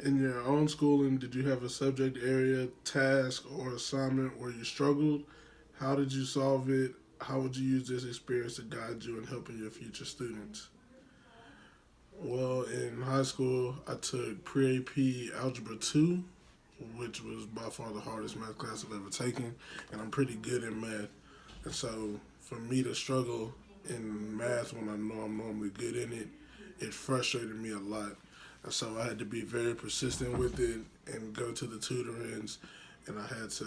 In your own schooling, did you have a subject area, task, or assignment where you struggled? How did you solve it? How would you use this experience to guide you in helping your future students? Well, in high school, I took pre AP Algebra 2, which was by far the hardest math class I've ever taken, and I'm pretty good in math. And so, for me to struggle in math when I know I'm normally good in it, it frustrated me a lot. And so I had to be very persistent with it and go to the tutorings, and I had to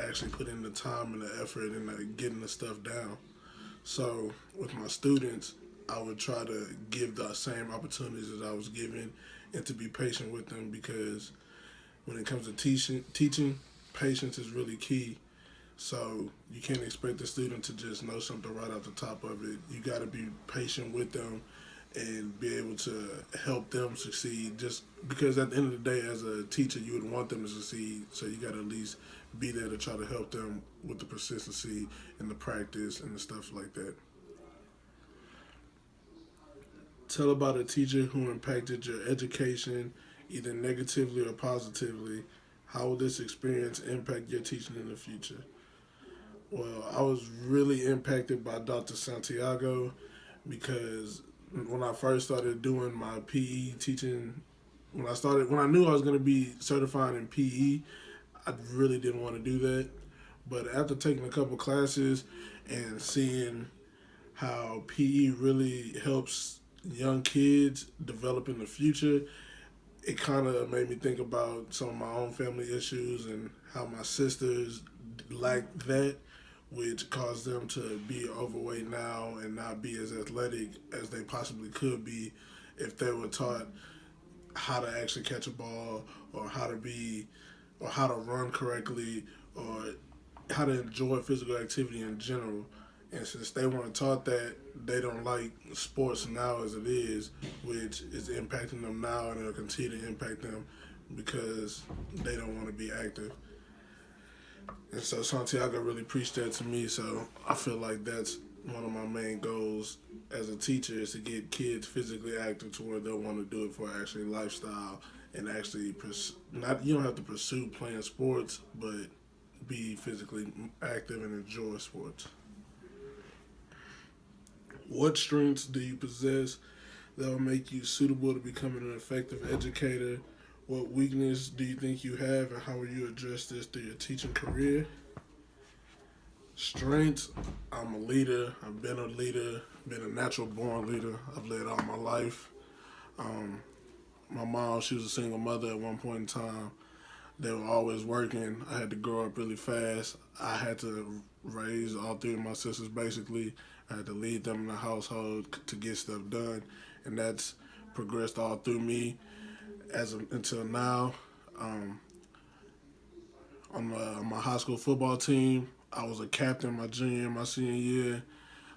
actually put in the time and the effort in getting the stuff down. So with my students, I would try to give the same opportunities that I was given and to be patient with them because when it comes to teaching, patience is really key. So you can't expect the student to just know something right off the top of it. You got to be patient with them and be able to help them succeed. Just because at the end of the day, as a teacher, you would want them to succeed. So you got to at least be there to try to help them with the persistency and the practice and the stuff like that. Tell about a teacher who impacted your education, either negatively or positively. How will this experience impact your teaching in the future? Well, I was really impacted by Dr. Santiago because when I first started doing my PE teaching, when I knew I was going to be certified in PE, I really didn't want to do that. But after taking a couple classes and seeing how PE really helps young kids develop in the future, it kind of made me think about some of my own family issues and how my sisters lacked that, which caused them to be overweight now and not be as athletic as they possibly could be if they were taught how to actually catch a ball or how to run correctly or how to enjoy physical activity in general. And since they weren't taught that, they don't like sports now as it is, which is impacting them now and it'll continue to impact them because they don't want to be active. And so Santiago really preached that to me. So I feel like that's one of my main goals as a teacher is to get kids physically active to where they'll want to do it for actually lifestyle and actually not you don't have to pursue playing sports, but be physically active and enjoy sports. What strengths do you possess that will make you suitable to becoming an effective educator? What weakness do you think you have, and how will you address this through your teaching career? Strengths, I'm a leader. I've been a leader, been a natural born leader. I've led all my life. Um, my mom, she was a single mother at one point in time. They were always working. I had to grow up really fast. I had to raise all three of my sisters basically. I had to lead them in the household to get stuff done, and that's progressed all through me until now. Um, on my high school football team, I was a captain my junior and my senior year.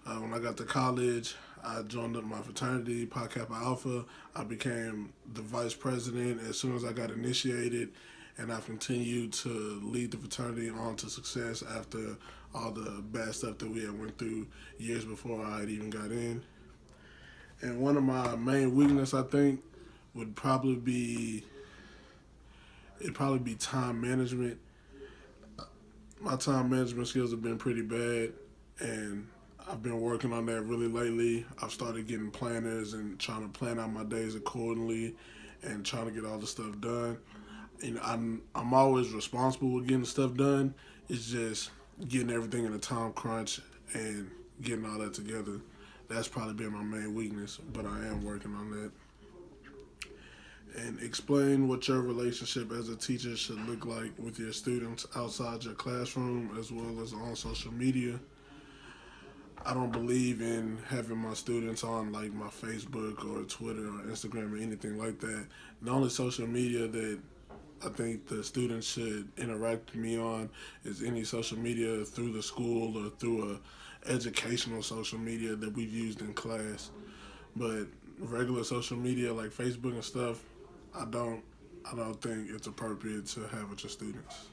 When I got to college, I joined up my fraternity, Pi Kappa Alpha. I became the vice president as soon as I got initiated, and I've continued to lead the fraternity on to success after all the bad stuff that we had went through years before I had even got in. And one of my main weaknesses, I think, would probably be time management. My time management skills have been pretty bad, and I've been working on that really lately. I've started getting planners and trying to plan out my days accordingly and trying to get all the stuff done. And I'm always responsible with getting stuff done. It's just getting everything in a time crunch and getting all that together. That's probably been my main weakness, but I am working on that. And explain what your relationship as a teacher should look like with your students outside your classroom as well as on social media. I don't believe in having my students on like my Facebook or Twitter or Instagram or anything like that. The only social media that I think the students should interact with me on is any social media through the school or through a educational social media that we've used in class. But regular social media like Facebook and stuff, I don't think it's appropriate to have with your students.